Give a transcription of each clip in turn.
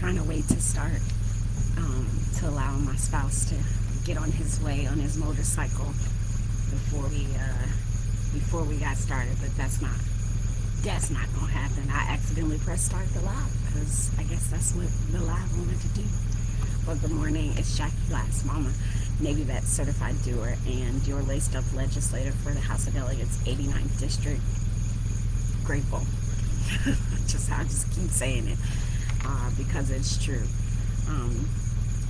trying to wait to start, to allow my spouse to get on his way on his motorcycle before we got started. But that's not gonna happen. I accidentally pressed start the live because I guess that's what the live wanted to do. Well, good morning. It's Jackie Glass, Mama, Navy Vet Certified Doer, and your laced up legislator for the House of Delegates, 89th District. Grateful. I just keep saying it because it's true.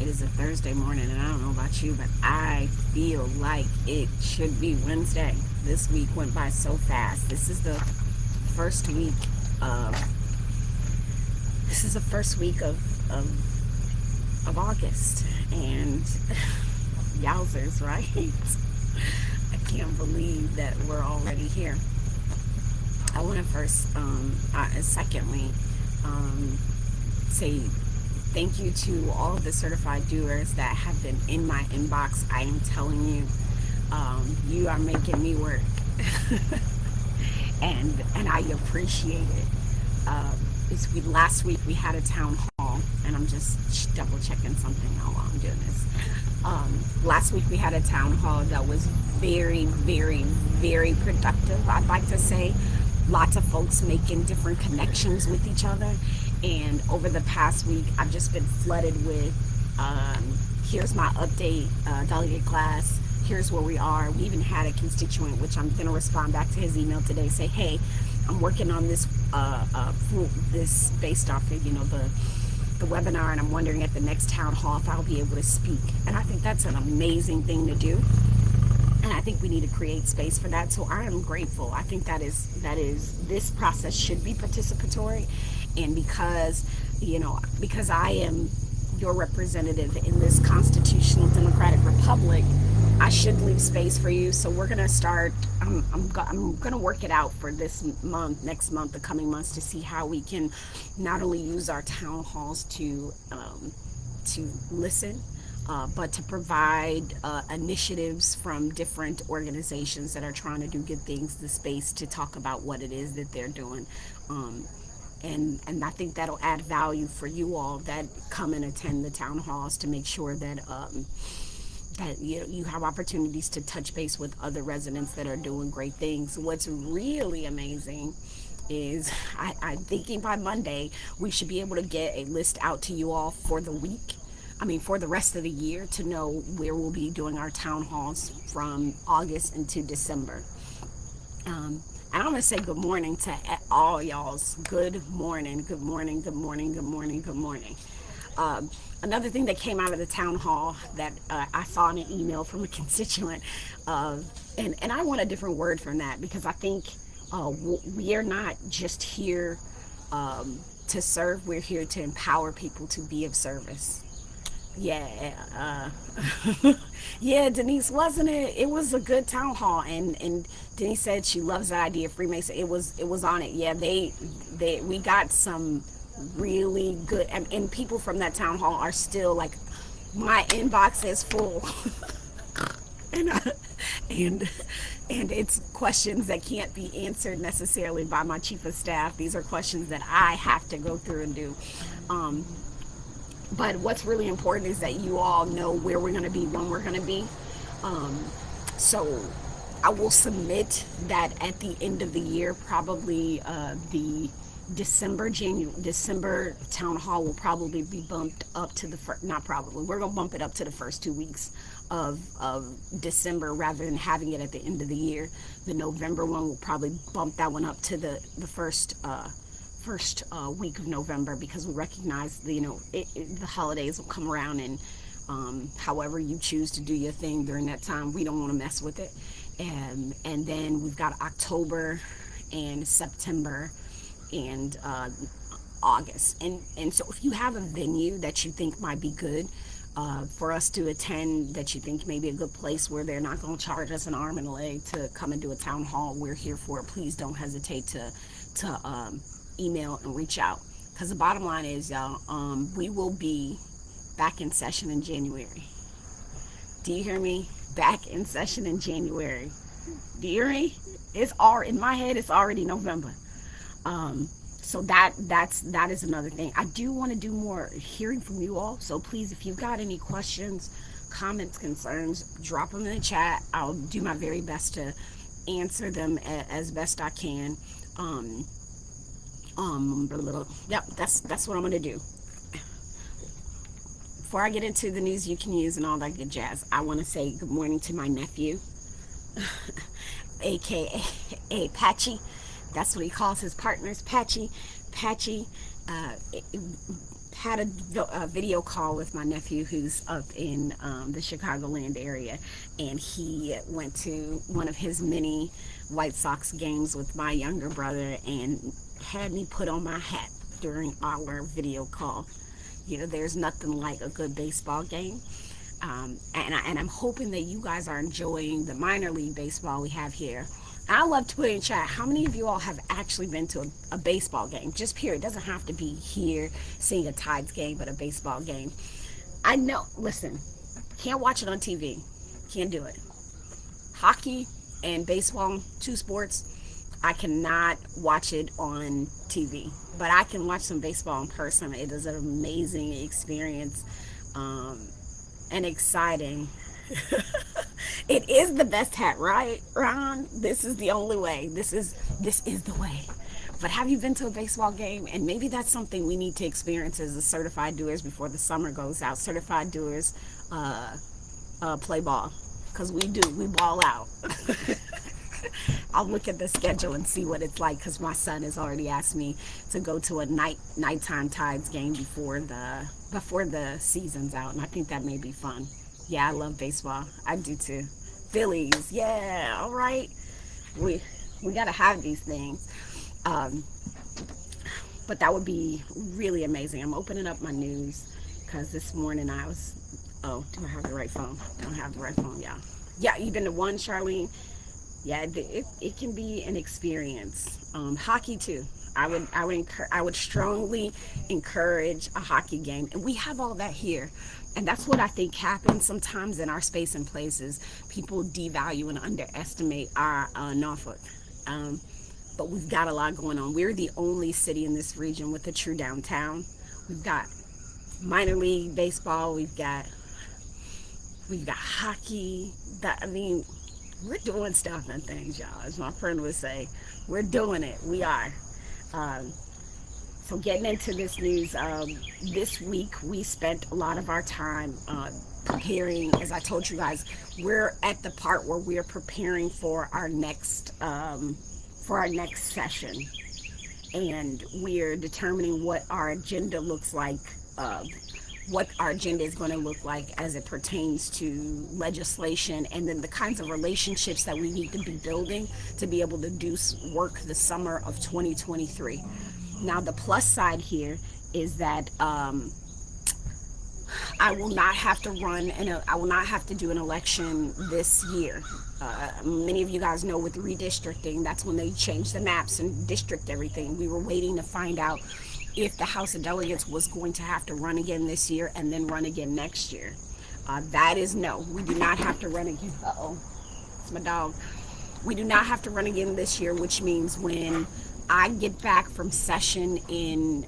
It is a Thursday morning, and I don't know about you, but I feel like it should be Wednesday. This week went by so fast. This is the first week of August, and yowzers, right? I can't believe that we're already here. I want to first, secondly, say thank you to all of the certified doers that have been in my inbox. I am telling you, you are making me work, and I appreciate it. Last week we had a town hall, and I'm just double checking something while I'm doing this. Last week we had a town hall that was very, very, very productive, I'd like to say. Lots of folks making different connections with each other, and over the past week I've just been flooded with here's my update, delegate class, here's where we are. We even had a constituent, which I'm going to respond back to his email today, say, hey, I'm working on this this based off of the webinar, and I'm wondering at the next town hall if I'll be able to speak. And I think that's an amazing thing to do, and I think we need to create space for that. So I am grateful. I think that is this process should be participatory, and because I am your representative in this constitutional democratic republic, I should leave space for you. So we're gonna start. I'm gonna work it out for this month, next month, the coming months, to see how we can not only use our town halls to listen, but to provide initiatives from different organizations that are trying to do good things, the space to talk about what it is that they're doing. And I think that'll add value for you all that come and attend the town halls, to make sure that you have opportunities to touch base with other residents that are doing great things. What's really amazing is I'm thinking by Monday we should be able to get a list out to you all for the week. For the rest of the year, to know where we'll be doing our town halls from August into December. And I'm going to say good morning to all y'all's. Good morning, good morning, good morning, good morning, good morning. Another thing that came out of the town hall that I saw in an email from a constituent, and I want a different word from that, because I think we are not just here to serve, we're here to empower people to be of service. Yeah, yeah, Denise, wasn't it? It was a good town hall, and Denise said she loves the idea of Freemason. It was on it. Yeah, we got some really good, and people from that town hall are still like, my inbox is full, and it's questions that can't be answered necessarily by my chief of staff. These are questions that I have to go through and do. But what's really important is that you all know where we're going to be, when we're going to be. So I will submit that at the end of the year, probably the December town hall will probably be bumped up to we're going to bump it up to the first 2 weeks of December, rather than having it at the end of the year. The November one will probably bump that one up to the first week of November, because we recognize the holidays will come around, and however you choose to do your thing during that time, we don't want to mess with it. And then we've got October and September and August, and so if you have a venue that you think might be good for us to attend, that you think may be a good place where they're not going to charge us an arm and a leg to come and do a town hall, we're here for it. Please don't hesitate to email and reach out, because the bottom line is, y'all, we will be back in session in January. Do you hear me? Back in session in January. Do you hear me? In my head, it's already November. So that is another thing. I do want to do more hearing from you all. So please, if you've got any questions, comments, concerns, drop them in the chat. I'll do my very best to answer them as best I can. Um, yep, that's what I'm gonna do. Before I get into the news you can use and all that good jazz, I want to say good morning to my nephew, aka Patchy. That's what he calls his partners, Patchy. Patchy uh, had a video call with my nephew who's up in the Chicagoland area, and he went to one of his many White Sox games with my younger brother and had me put on my hat during our video call. You know, there's nothing like a good baseball game. And I'm hoping that you guys are enjoying the minor league baseball we have here. I love to put in chat, how many of you all have actually been to a baseball game? Just period. It doesn't have to be here seeing a Tides game, but a baseball game. I know, listen, can't watch it on TV. Can't do it. Hockey and baseball, two sports, I cannot watch it on TV, but I can watch some baseball in person. It is an amazing experience, and exciting. It is the best hat, right, Ron? This is the only way. This is the way. But have you been to a baseball game? And maybe that's something we need to experience as a certified doers before the summer goes out. Certified doers play ball, because we do. We ball out. I'll look at the schedule and see what it's like, because my son has already asked me to go to a nighttime Tides game before the season's out, and I think that may be fun. Yeah, I love baseball. I do too. Phillies, yeah, all right. We gotta have these things. Um, but that would be really amazing. I'm opening up my news because this morning I was. Oh, do I have the right phone? Don't have the right phone. Yeah, yeah. You've been to one, Charlene. Yeah, it can be an experience. Hockey too. I would strongly encourage a hockey game, and we have all that here. And that's what I think happens sometimes in our space and places. People devalue and underestimate our Norfolk. But we've got a lot going on. We're the only city in this region with a true downtown. We've got minor league baseball. We've got hockey. We're doing stuff and things, y'all. As my friend would say, we're doing it. We are. So getting into this news, this week we spent a lot of our time preparing. As I told you guys, we're at the part where we're preparing for our next session, and we're determining what our agenda looks like. What our agenda is going to look like as it pertains to legislation, and then the kinds of relationships that we need to be building to be able to do work the summer of 2023. Now, the plus side here is that I will not have to I will not have to do an election this year. Many of you guys know with redistricting, that's when they change the maps and district everything. We were waiting to find out if the House of Delegates was going to have to run again this year and then run again next year. That is no. We do not have to run again. Uh-oh. It's my dog. We do not have to run again this year, which means when I get back from session in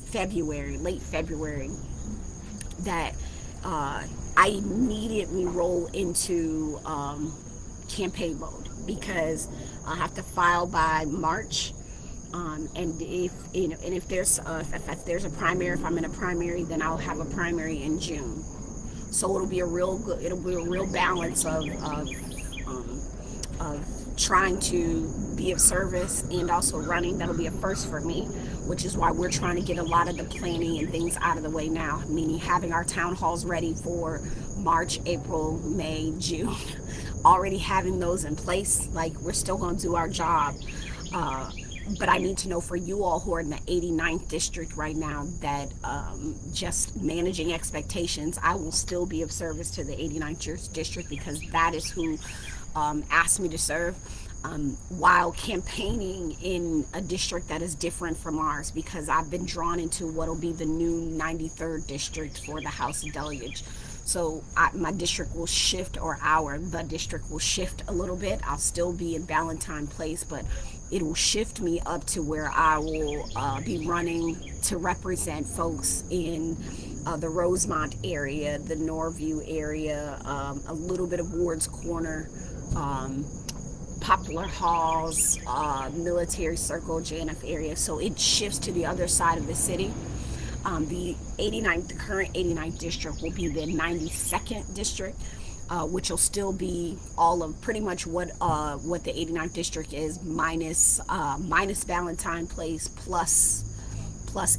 February, late February, that I immediately roll into campaign mode, because I'll have to file by March. And if there's a primary, if I'm in a primary, then I'll have a primary in June. So it'll be a real balance of trying to be of service and also running. That'll be a first for me, which is why we're trying to get a lot of the planning and things out of the way now, meaning having our town halls ready for March, April, May, June, already having those in place. Like, we're still going to do our job. But I need to know for you all who are in the 89th district right now that just managing expectations, I will still be of service to the 89th district, because that is who asked me to serve, while campaigning in a district that is different from ours, because I've been drawn into what will be the new 93rd district for the House of Delegates. So my district will shift, or the district will shift a little bit. I'll still be in Valentine Place, but it will shift me up to where I will be running to represent folks in the Rosemont area, the Norview area, a little bit of Ward's Corner, um, Poplar Halls, Military Circle, JNF area. So it shifts to the other side of the city. The current 89th district will be the 92nd district, which will still be all of pretty much what the 89th district is, minus Valentine Place plus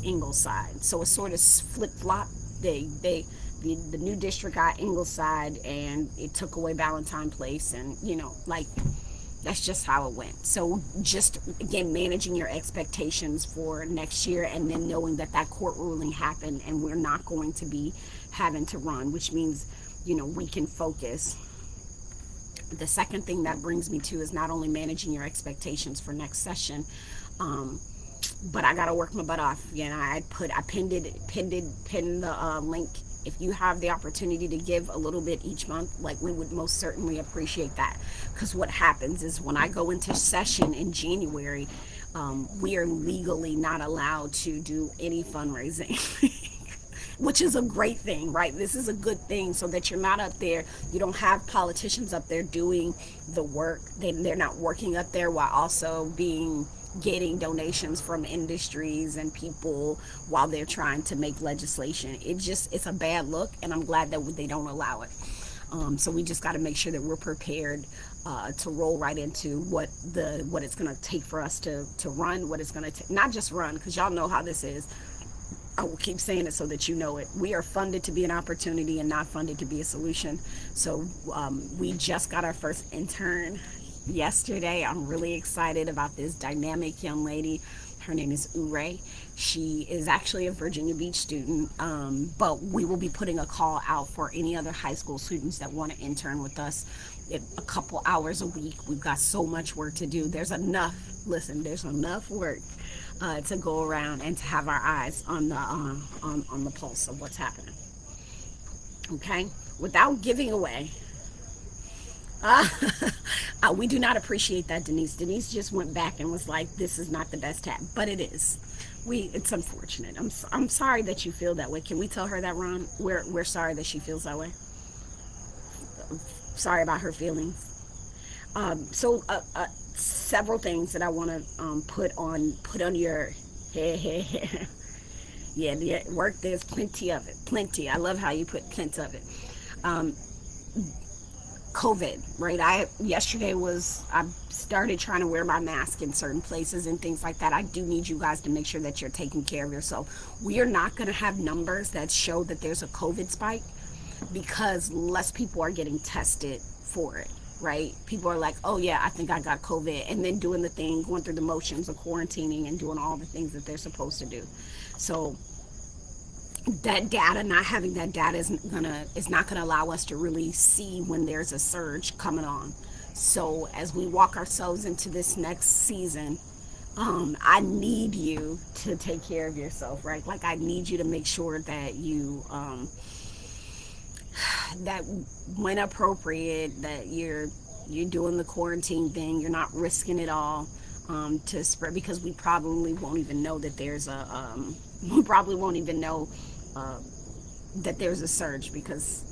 Ingleside. So it's sort of flip flop. The new district got Ingleside, and it took away Valentine Place, and like that's just how it went. So just again, managing your expectations for next year, and then knowing that court ruling happened and we're not going to be having to run, which means we can focus. The second thing that brings me to is not only managing your expectations for next session, but I gotta work my butt off. I pinned the link. If you have the opportunity to give a little bit each month, like, we would most certainly appreciate that. Because what happens is, when I go into session in January, we are legally not allowed to do any fundraising. Which is a great thing, right? This is a good thing, so that you're not up there. You don't have politicians up there doing the work. They're not working up there while also getting donations from industries and people while they're trying to make legislation. It's a bad look, and I'm glad that they don't allow it. So we just got to make sure that we're prepared to roll right into what it's going to take for us to run, what it's going to take, not just run, because y'all know how this is. I will keep saying it so that you know it. We are funded to be an opportunity and not funded to be a solution. So we just got our first intern yesterday. I'm really excited about this dynamic young lady. Her name is Ure. She is actually a Virginia Beach student, but we will be putting a call out for any other high school students that want to intern with us. A couple hours a week. We've got so much work to do. There's enough work to go around and to have our eyes on the pulse of what's happening. Okay, without giving away. We do not appreciate that, Denise. Denise just went back and was like, "This is not the best tab," but it is. It's unfortunate. I'm sorry that you feel that way. Can we tell her that, Ron? We're sorry that she feels that way. Sorry about her feelings. So several things that I want to put on your yeah, work. There's plenty of it. Plenty. I love how you put plenty of it. COVID, right? Yesterday I started trying to wear my mask in certain places and things like that. I do need you guys to make sure that you're taking care of yourself. We are not going to have numbers that show that there's a COVID spike because less people are getting tested for it, right? People are like, oh yeah, I think I got COVID, and then doing the thing, going through the motions of quarantining and doing all the things that they're supposed to do. So that data, not having that data is not gonna allow us to really see when there's a surge coming on. So as we walk ourselves into this next season, I need you to take care of yourself, right? Like, I need you to make sure that you that when appropriate, that you're doing the quarantine thing. You're not risking it all to spread, because we probably won't even know that there's we probably won't even know that there's a surge because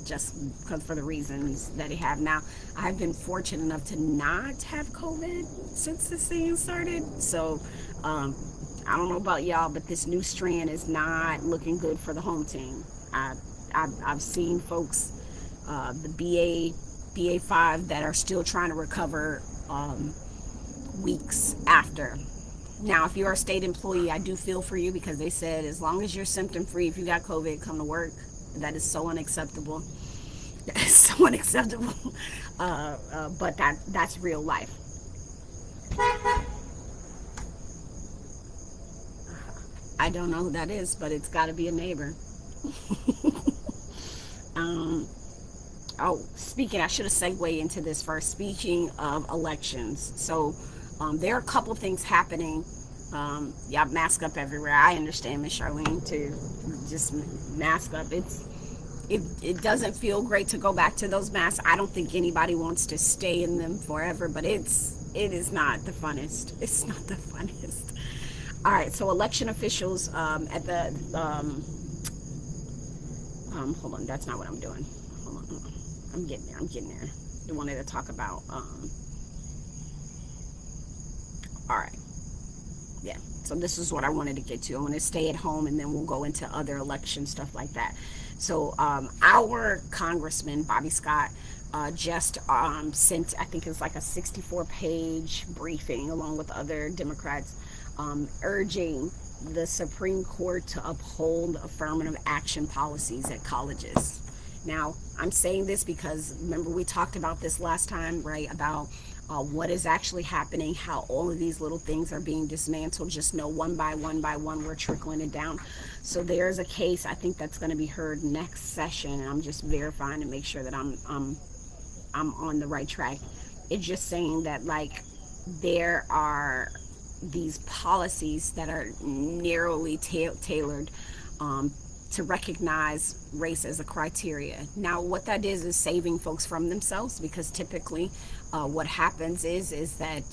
for the reasons that it have now. I've been fortunate enough to not have COVID since this thing started, so I don't know about y'all, but this new strand is not looking good for the home team. I've seen folks, the BA5 that are still trying to recover weeks after. Now, if you're a state employee, I do feel for you, because they said as long as you're symptom free, if you got COVID, come to work. That is so unacceptable. That is so unacceptable. But that's real life. I don't know who that is, but it's got to be a neighbor. I should have segued into this first. Speaking of elections, so there are a couple things happening. Y'all mask up everywhere. I understand, Miss Charlene, to just mask up. It doesn't feel great to go back to those masks. I don't think anybody wants to stay in them forever, but it's it is not the funnest. It's not the funnest. All right, so election officials at the hold on, that's not what I'm doing. Hold on, I'm getting there. I'm getting there. I wanted to talk about all right, yeah. So this is what I wanted to get to. I want to stay at home, and then we'll go into other election stuff like that. So our congressman Bobby Scott just sent, I think it's like a 64-page briefing along with other Democrats, urging the Supreme Court to uphold affirmative action policies at colleges. Now, I'm saying this because remember we talked about this last time, right? About what is actually happening, how all of these little things are being dismantled. Just know one by one, we're trickling it down. So there's a case I think that's going to be heard next session, and I'm just verifying to make sure that I'm on the right track. It's just saying that like there are these policies that are narrowly tailored to recognize race as a criteria. Now, what that is saving folks from themselves, because typically what happens is that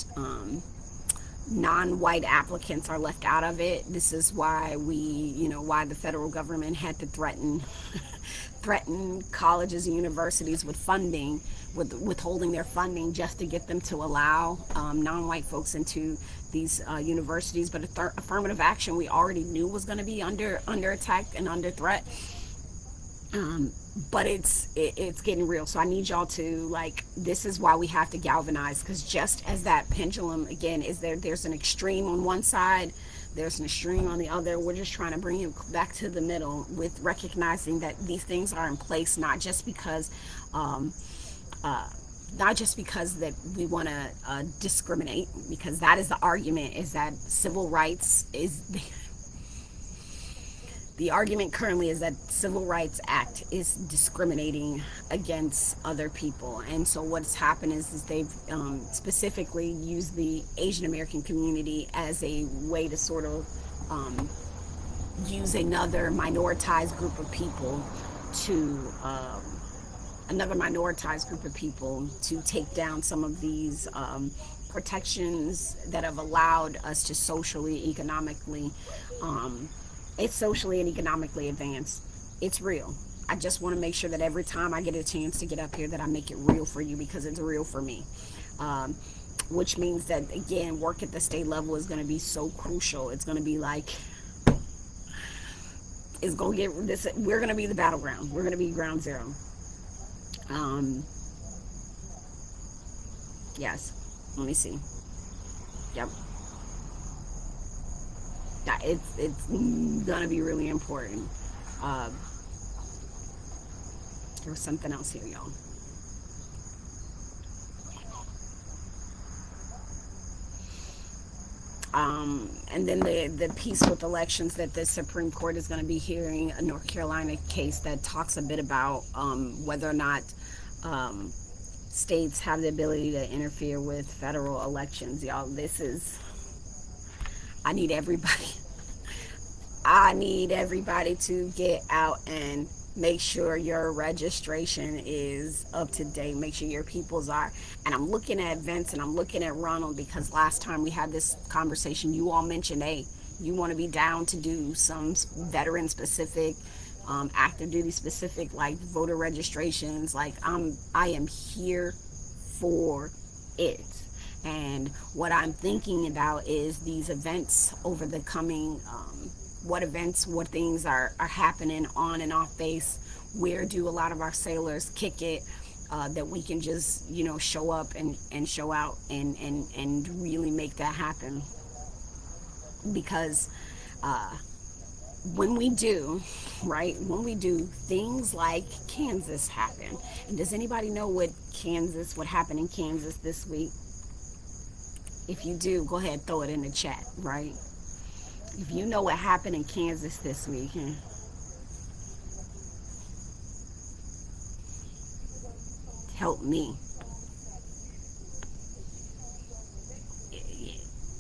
non-white applicants are left out of it. This is why why the federal government had to threaten colleges and universities with funding, with withholding their funding just to get them to allow non-white folks into these universities. But affirmative action we already knew was going to be under attack and under threat. But it's getting real. So I need y'all to, like, this is why we have to galvanize, because just as that pendulum again is there's an extreme on one side, there's an extreme on the other. We're just trying to bring it back to the middle with recognizing that these things are in place not just because that we want to discriminate, because that is the argument, is that civil rights is the argument currently is that Civil Rights Act is discriminating against other people. And so what's happened is they've specifically used the Asian American community as a way to sort of use another minoritized group of people to take down some of these protections that have allowed us to socially, economically, it's socially and economically advanced. It's real. I just want to make sure that every time I get a chance to get up here that I make it real for you, because it's real for me. Which means that, again, work at the state level is going to be so crucial. It's going to be like, it's going to get this. We're going to be the battleground. We're going to be ground zero. Yes. Let me see. Yep. It's gonna be really important. There was something else here, y'all. And then the piece with elections that the Supreme Court is going to be hearing, a North Carolina case that talks a bit about whether or not states have the ability to interfere with federal elections. Y'all, I need everybody to get out and make sure your registration is up to date. Make sure your peoples are. And I'm looking at Vince and I'm looking at Ronald, because last time we had this conversation, you all mentioned, hey, you want to be down to do some veteran specific, active duty specific, like voter registrations. Like I am here for it. And what I'm thinking about is these events over the coming, what things are happening on and off base. Where do a lot of our sailors kick it, that we can just, show up and show out and really make that happen. Because when we do, things like Kansas happen. And does anybody know what happened in Kansas this week? If you do, go ahead, throw it in the chat, right? If you know what happened in Kansas this week, help me.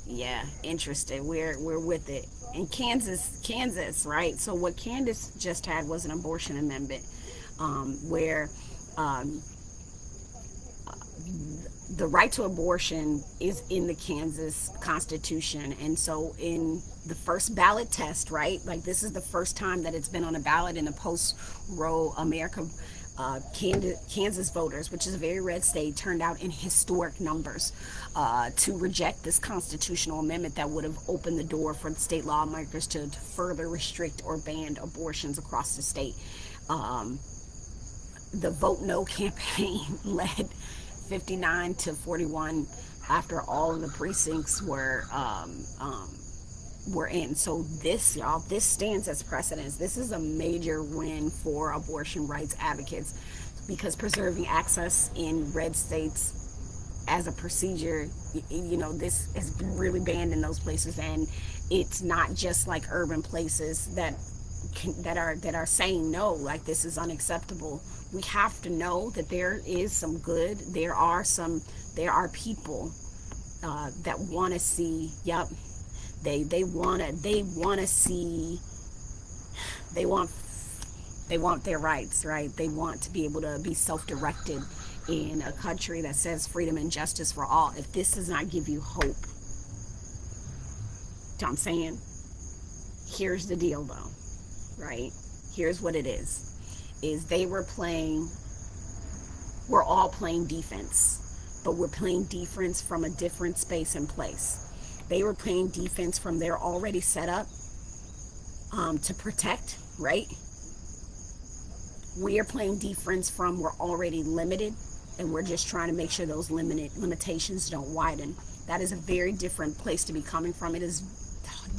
Yeah, interested. We're with it. In Kansas, right? So what Candace just had was an abortion amendment, where the right to abortion is in the Kansas Constitution. And so in the first ballot test, right, like this is the first time that it's been on a ballot in a post-Roe America. Kansas voters, which is a very red state, turned out in historic numbers to reject this constitutional amendment that would have opened the door for the state lawmakers to further restrict or ban abortions across the state. Um, the Vote No campaign led 59-41 after all of the precincts were in. So this, y'all, this stands as precedence. This is a major win for abortion rights advocates, because preserving access in red states as a procedure, this has been really banned in those places. And it's not just like urban places that are saying no, like this is unacceptable. We have to know that there is some good. There are people that want to see. Yep, they want to see. They want their rights, right? They want to be able to be self-directed in a country that says freedom and justice for all. If this does not give you hope, you know what I'm saying? Here's the deal, though, right? Here's what it is we're all playing defense, but we're playing defense from a different space and place. They were playing defense from they're already set up to protect, right? We are playing defense from we're already limited, and we're just trying to make sure those limitations don't widen. That is a very different place to be coming from. It is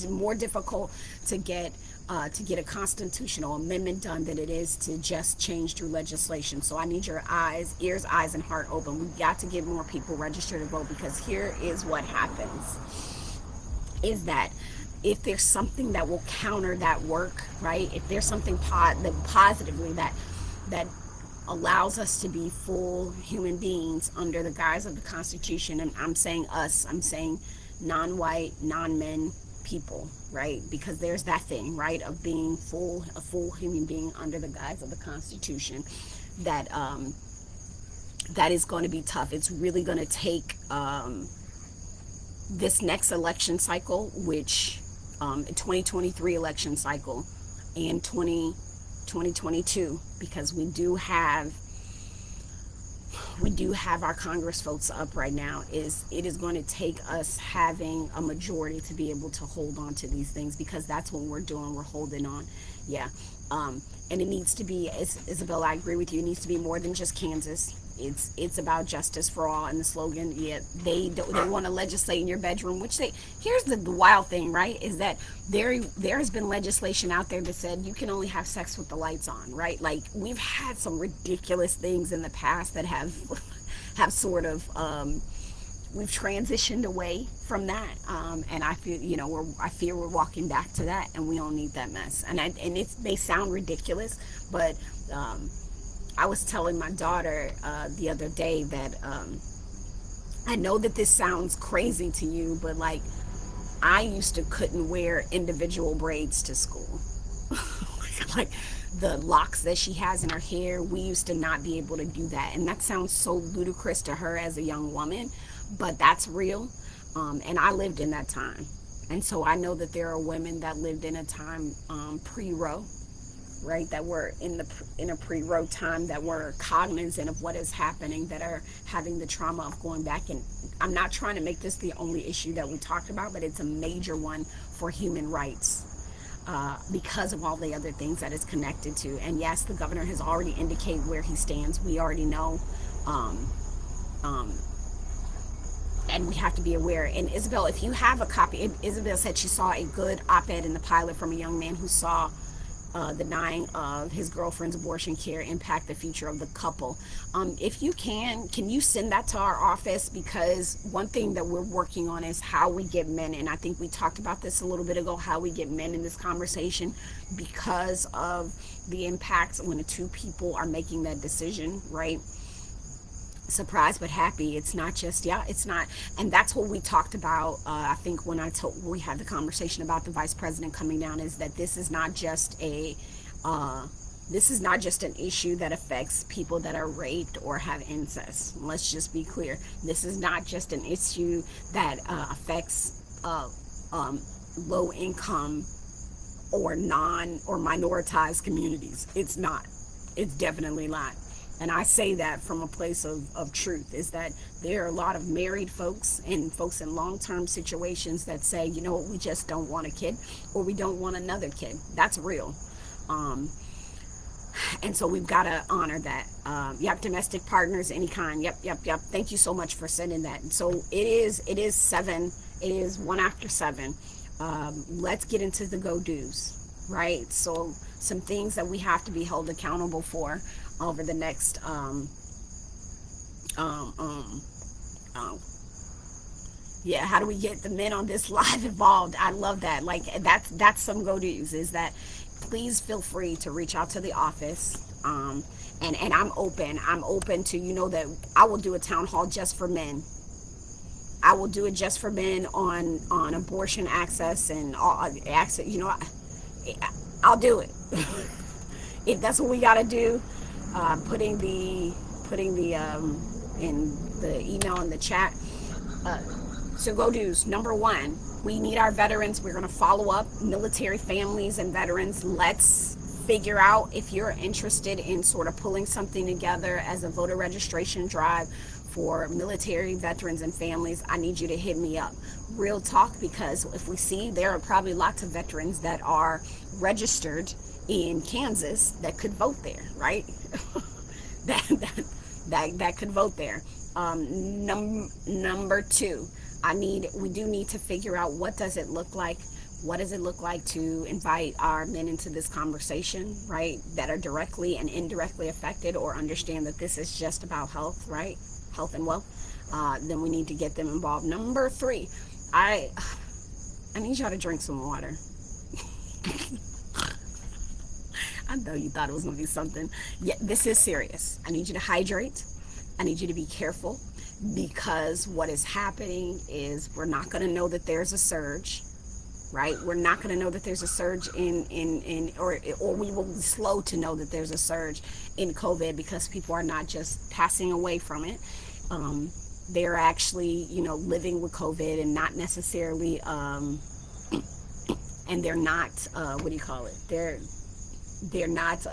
more difficult to get a constitutional amendment done than it is to just change through legislation. So I need your ears, eyes, and heart open. We've got to get more people registered to vote, because here is what happens, is that if there's something that will counter that work, right? If there's something positively that allows us to be full human beings under the guise of the Constitution, and I'm saying us, I'm saying non-white, non-men people, right? Because there's that thing, right, of being a full human being under the guise of the Constitution, that is going to be tough. It's really going to take this next election cycle, which 2023 election cycle, and 2022, because we do have our Congress votes up right now. It is going to take us having a majority to be able to hold on to these things, because that's what we're doing. We're holding on. Yeah. And it needs to be, Isabel, I agree with you, it needs to be more than just Kansas. It's about justice for all, and the slogan, yeah, they want to legislate in your bedroom, which here's the wild thing, right, is that there has been legislation out there that said you can only have sex with the lights on, right? Like, we've had some ridiculous things in the past that have sort of we've transitioned away from that, and I feel I fear we're walking back to that, and we don't need that mess. And it may sound ridiculous, but I was telling my daughter the other day that I know that this sounds crazy to you, but like, I used to couldn't wear individual braids to school. Like the locks that she has in her hair, we used to not be able to do that. And that sounds so ludicrous to her as a young woman, but that's real. And I lived in that time. And so I know that there are women that lived in a time pre-Roe, right, that were in a pre-Roe time, that were cognizant of what is happening, that are having the trauma of going back. And I'm not trying to make this the only issue that we talked about, but it's a major one for human rights, because of all the other things that it's connected to. And yes, the governor has already indicated where he stands. We already know, and we have to be aware. And Isabel, if you have a copy, Isabel said she saw a good op-ed in the Pilot from a young man who saw the denying of his girlfriend's abortion care impact the future of the couple. If you can you send that to our office? Because one thing that we're working on is how we get men, and I think we talked about this a little bit ago, how we get men in this conversation, because of the impacts when the two people are making that decision, right? Surprised but happy. It's not just, it's not. And that's what we talked about, I think, when we had the conversation about the vice president coming down, is that this is not just This is not just an issue that affects people that are raped or have incest. Let's just be clear. This is not just an issue that affects low income or non or minoritized communities. It's not. It's definitely not. And I say that from a place of truth, is that there are a lot of married folks and folks in long-term situations that say, you know what, we just don't want a kid, or we don't want another kid. That's real. um, and so we've got to honor that. Yep, domestic partners, any kind. Yep, yep, yep. Thank you so much for sending that. And so it is 7. It is 1 after 7. Let's get into the go do's, right? So some things that we have to be held accountable for over the next um, um, um, yeah, how do we get the men on this live involved? I love that. Like, that's some go do's, is that please feel free to reach out to the office. And I'm open to, that I will do a town hall just for men. I will do it just for men on abortion access and all access. I'll do it. If that's what we got to do. Putting the in the email in the chat. uh, so go do's. Number 1, we need our veterans. We're going to follow up military families and veterans. Let's figure out if you're interested in sort of pulling something together as a voter registration drive for military veterans and families. I need you to hit me up. Real talk, because if we see, there are probably lots of veterans that are registered in Kansas that could vote there, right? that could vote there. Number 2, we do need to figure out, what does it look like? What does it look like to invite our men into this conversation, right? That are directly and indirectly affected, or understand that this is just about health, right? Health and wealth. Then we need to get them involved. Number 3, I need y'all to drink some water. I know you thought it was going to be something. Yeah, this is serious. I need you to hydrate. I need you to be careful, because what is happening is we're not going to know that there's a surge, right? We're not going to know that there's a surge or we will be slow to know that there's a surge in COVID, because people are not just passing away from it. They're actually, living with COVID, and not necessarily, and they're not, what do you call it? They're not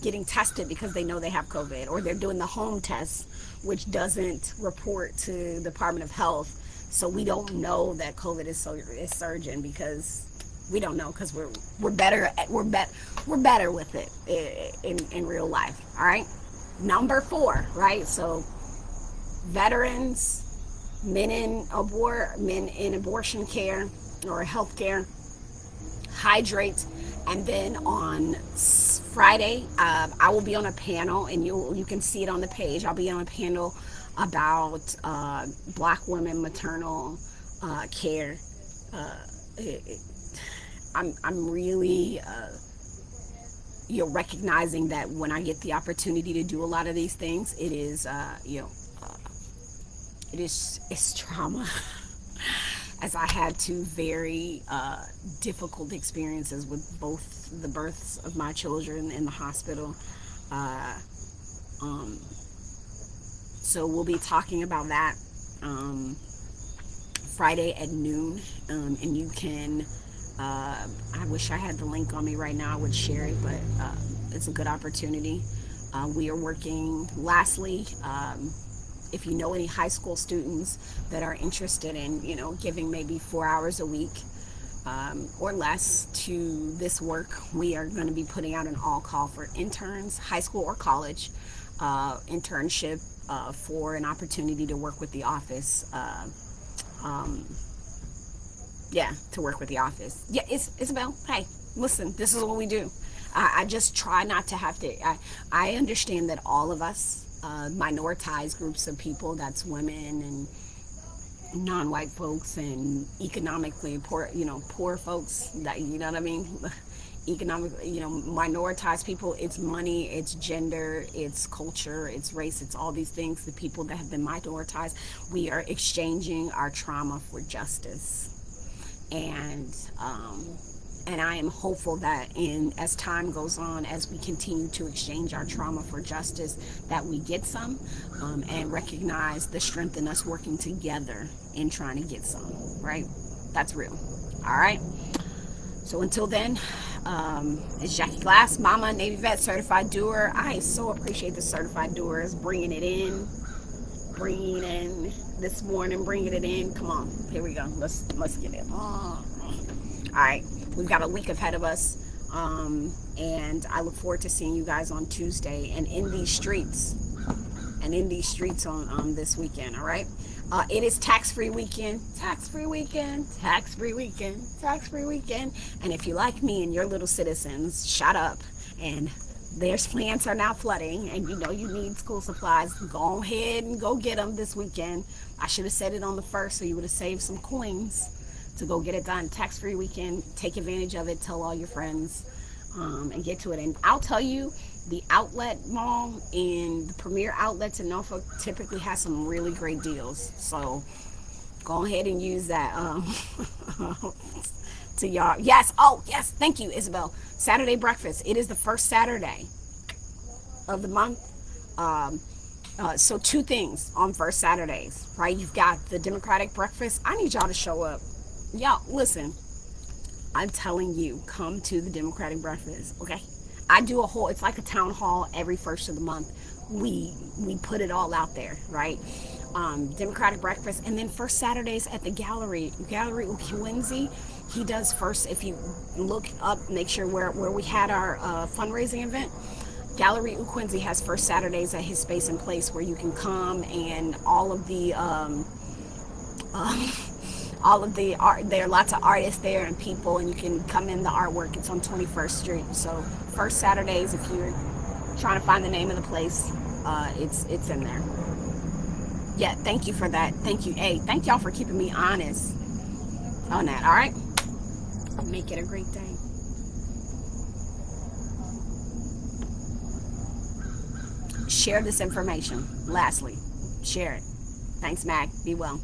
getting tested because they know they have COVID, or they're doing the home test, which doesn't report to the Department of Health. So we don't know that COVID is surging, because we don't know, because we're better with it in real life. All right. Number 4, right? So veterans, men in abortion care or health care, hydrate. And then on Friday, I will be on a panel, and you can see it on the page. I'll be on a panel about Black women maternal care. I'm really recognizing that when I get the opportunity to do a lot of these things, it's trauma. As I had 2 very difficult experiences with both the births of my children in the hospital. So we'll be talking about that Friday at noon. And you can, I wish I had the link on me right now. I would share it, but it's a good opportunity. We are working, lastly, if you know any high school students that are interested in, giving maybe 4 hours a week or less to this work, we are going to be putting out an all call for interns, high school or college, internship for an opportunity to work with the office. To work with the office. Yeah, Isabel, hey, listen, this is what we do. I just try not to have to. I understand that all of us, minoritized groups of people, that's women and non-white folks and economically poor folks, that, you know what I mean? Economically, minoritized people, it's money, it's gender, it's culture, it's race, it's all these things. The people that have been minoritized, we are exchanging our trauma for justice. And And I am hopeful that as time goes on, as we continue to exchange our trauma for justice, that we get some, and recognize the strength in us working together in trying to get some, right? That's real. All right. So until then, it's Jackie Glass, Mama, Navy Vet, Certified Doer. I so appreciate the Certified Doers bringing it in, this morning, bringing it in. Come on, here we go. Let's get it. All right, we've got a week ahead of us, and I look forward to seeing you guys on Tuesday and in these streets, on this weekend. All right. It is tax-free weekend, tax-free weekend, tax-free weekend, tax-free weekend. And if you like me and your little citizens, shut up. And their plants are now flooding, and you know you need school supplies. Go ahead and go get them this weekend. I should have said it on the first, so you would have saved some coins to go get it done. Tax-free weekend. Take advantage of it. Tell all your friends, and get to it. And I'll tell you, the outlet mall and the premier outlets in Norfolk typically has some really great deals. So go ahead and use that to y'all. Yes. Oh, yes. Thank you, Isabel. Saturday breakfast. It is the first Saturday of the month. So two things on first Saturdays, right? You've got the Democratic breakfast. I need y'all to show up. Y'all, listen. I'm telling you, come to the Democratic breakfast, okay? I do it's like a town hall every first of the month. We put it all out there, right? Democratic breakfast, and then first Saturdays at the Gallery Ukwinzi. He does first, if you look up, make sure where we had our fundraising event. Gallery Ukwinzi has first Saturdays at his space and place where you can come, and all of the art, there are lots of artists there and people, and you can come in the artwork. It's on 21st Street. So first Saturdays, if you're trying to find the name of the place, it's in there. Yeah, thank you for that. Thank you. Hey, thank y'all for keeping me honest on that. All right, make it a great day. Share this information. Lastly, share it. Thanks, Mac. Be well.